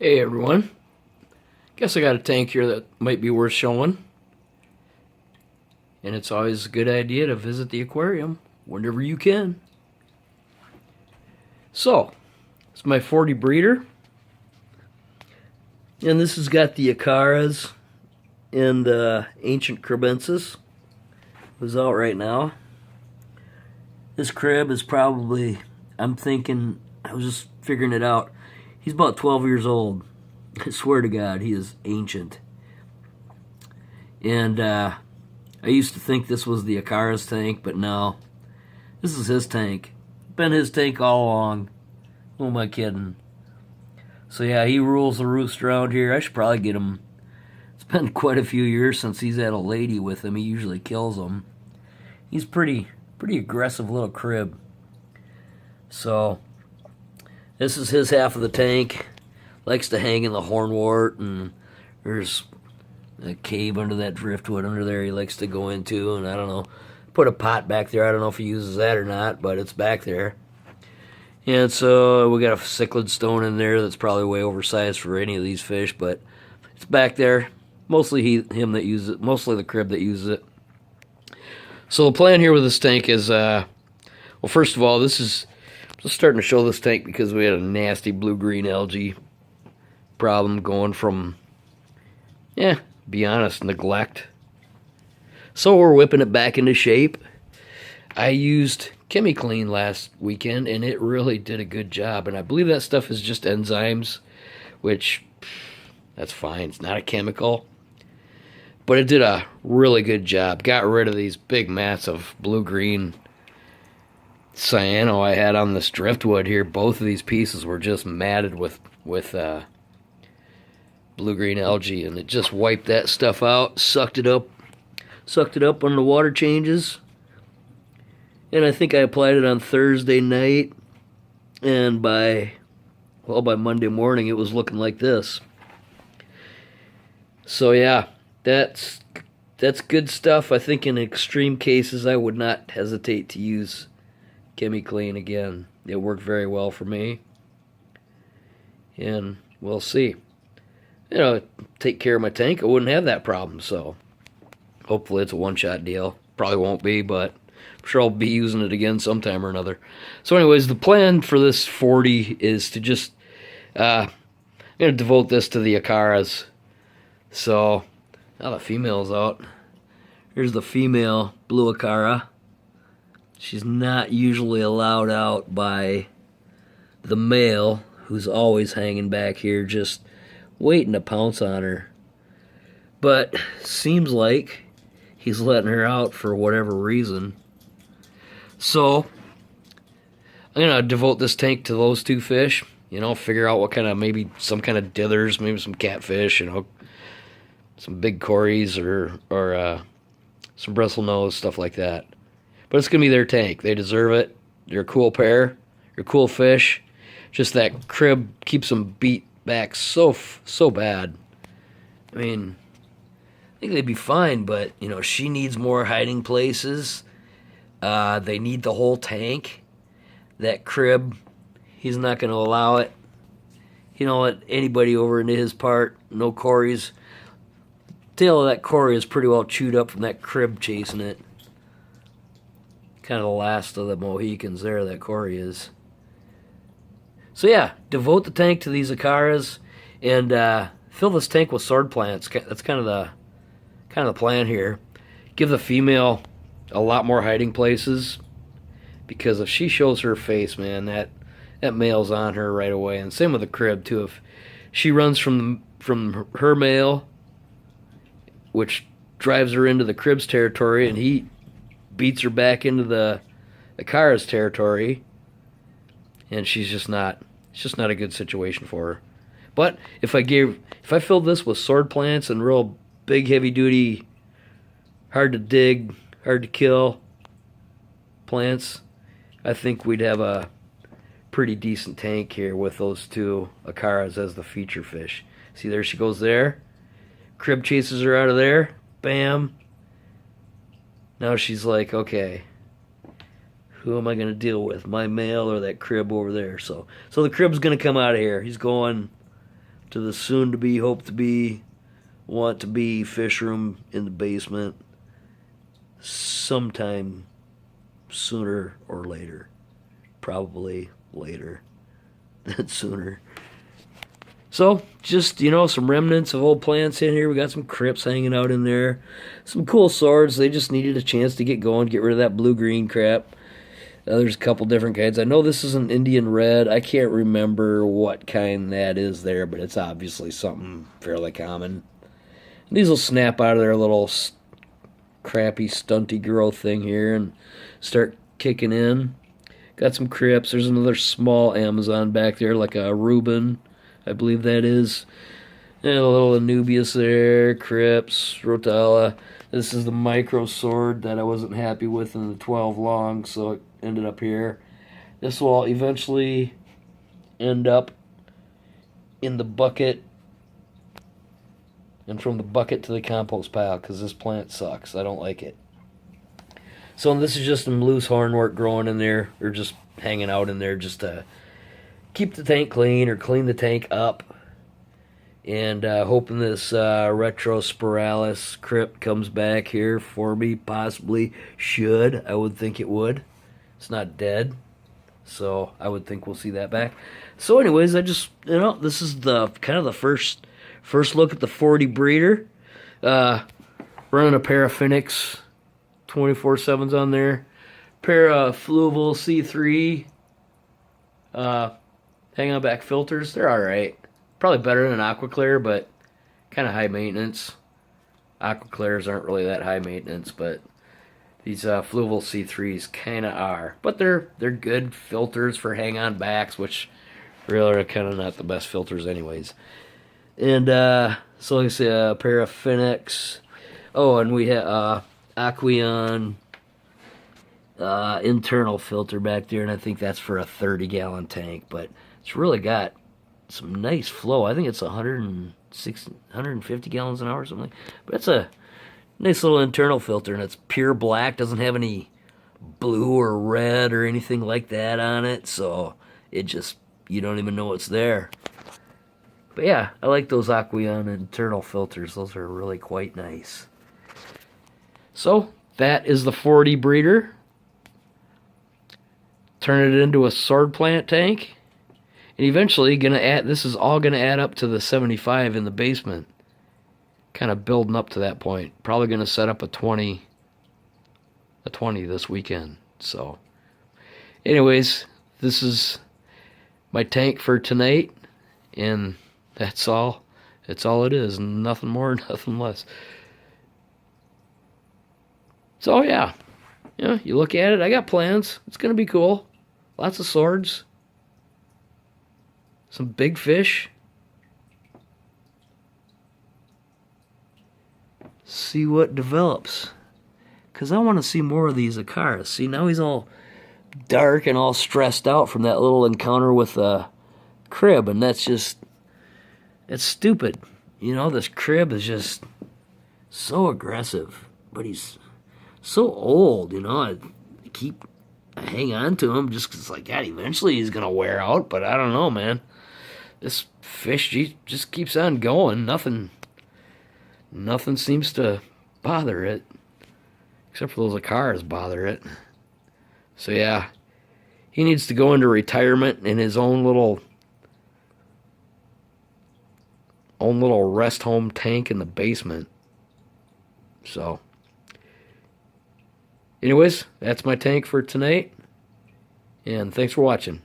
Hey everyone, guess I got a tank here that might be worth showing, and it's always a good idea to visit the aquarium whenever you can. So, it's my 40 breeder, and this has got the Acaras and ancient crebensis, who's out right now. This crib is probably, I'm thinking, I was just figuring it out, he's about 12 years old. I swear to God, he is ancient. And I used to think this was the Acara's tank, but no. This is his tank. Been his tank all along. Who am I kidding? So yeah, he rules the roost around here. I should probably get him. It's been quite a few years since he's had a lady with him. He usually kills them. He's pretty aggressive little crib. So this is his half of the tank. Likes to hang in the hornwort, and there's a cave under that driftwood under there he likes to go into, and I don't know, put a pot back there. I don't know if he uses that or not, but it's back there. And so we got a cichlid stone in there that's probably way oversized for any of these fish, but it's back there. Mostly him that uses it, mostly the crib that uses it. So the plan here with this tank is, well, first of all, this is just starting to show this tank because we had a nasty blue-green algae problem going from, be honest, neglect. So we're whipping it back into shape. I used ChemiClean last weekend, and it really did a good job. And I believe that stuff is just enzymes, which, that's fine. It's not a chemical. But it did a really good job. Got rid of these big mats of blue-green cyano I had on this driftwood here. Both of these pieces were just matted with blue-green algae, and it just wiped that stuff out, sucked it up when the water changes. And I think I applied it on Thursday night, and by Monday morning it was looking like this. So yeah, that's good stuff. I think in extreme cases I would not hesitate to use ChemiClean again. It worked very well for me, and we'll see. Take care of my tank, I wouldn't have that problem. So hopefully it's a one-shot deal. Probably won't be, but I'm sure I'll be using it again sometime or another. So anyways, the plan for this 40 is to just, I'm going to devote this to the Acaras. So now the female's out. Here's the female Blue Acara. She's not usually allowed out by the male, who's always hanging back here just waiting to pounce on her. But seems like he's letting her out for whatever reason. So I'm going to devote this tank to those two fish. Figure out what kind of, maybe some kind of dithers, maybe some catfish, some big cories or some bristlenose, stuff like that. But it's going to be their tank. They deserve it. They're a cool pair. They're cool fish. Just that crib keeps them beat back so bad. I mean, I think they'd be fine, but she needs more hiding places. They need the whole tank. That crib, he's not going to allow it. He don't let anybody over into his part. No cories. Tail of that cory is pretty well chewed up from that crib chasing it. Kind of the last of the Mohicans there, that cory is. So yeah, devote the tank to these Acaras, and fill this tank with sword plants. That's kind of the plan here. Give the female a lot more hiding places, because if she shows her face, man, that male's on her right away. And same with the crib too. If she runs from her male, which drives her into the crib's territory, and he beats her back into the Acara's territory, and it's just not a good situation for her. But if I filled this with sword plants and real big, heavy duty, hard to dig, hard to kill plants, I think we'd have a pretty decent tank here with those two Acaras as the feature fish. See, there she goes there. Crib chases her out of there. Bam. Now she's like, okay, who am I going to deal with? My male or that crib over there? So the crib's going to come out of here. He's going to the soon-to-be, hope-to-be, want-to-be fish room in the basement sometime sooner or later. Probably later than sooner. So, just, some remnants of old plants in here. We got some crypts hanging out in there. Some cool swords. They just needed a chance to get going, get rid of that blue-green crap. There's a couple different kinds. I know this is an Indian red. I can't remember what kind that is there, but it's obviously something fairly common. And these will snap out of their little crappy, stunty growth thing here and start kicking in. Got some crypts. There's another small Amazon back there, like a Reuben, I believe that is. And a little Anubias there, crypts, Rotella. This is the micro sword that I wasn't happy with in the 12 long, so it ended up here. This will eventually end up in the bucket, and from the bucket to the compost pile, because this plant sucks. I don't like it. So this is just some loose hornwort growing in there, or just hanging out in there just to keep the tank clean or clean the tank up. And hoping this Retrospiralis crypt comes back here for me. Possibly should. I would think it would. It's not dead, so I would think we'll see that back. So anyways, I just, this is the kind of the first look at the 40 breeder. Running a pair of Phoenix 24/7s on there. Pair of Fluval C3 hang on back filters. They're alright. Probably better than an Aquaclear, but kind of high maintenance. Aquaclears aren't really that high maintenance, but these Fluval C3s kind of are. But they're good filters for hang on backs, which really are kind of not the best filters anyways. And so like I say, a pair of Phoenix. Oh, and we have Aqueon internal filter back there, and I think that's for a 30-gallon tank, but it's really got some nice flow. I think it's 150 gallons an hour or something. But it's a nice little internal filter, and it's pure black, doesn't have any blue or red or anything like that on it, so it just, you don't even know it's there. But yeah, I like those Aqueon internal filters. Those are really quite nice. So that is the 40 breeder. Turn it into a sword plant tank. And eventually this is all gonna add up to the 75 in the basement. Kind of building up to that point. Probably gonna set up a 20 this weekend. So anyways, this is my tank for tonight, and that's all. It's all it is. Nothing more, nothing less. So yeah, you look at it. I got plans. It's gonna be cool. Lots of swords. Some big fish. See what develops. Because I want to see more of these Acaras. See, now he's all dark and all stressed out from that little encounter with the crib. And that's just, it's stupid. This crib is just so aggressive. But he's so old, I hang on to him just because it's like, God, eventually he's going to wear out. But I don't know, man. This fish just keeps on going. Nothing seems to bother it. Except for those Acaras bother it. So yeah, he needs to go into retirement in his own little rest home tank in the basement. So anyways, that's my tank for tonight. And thanks for watching.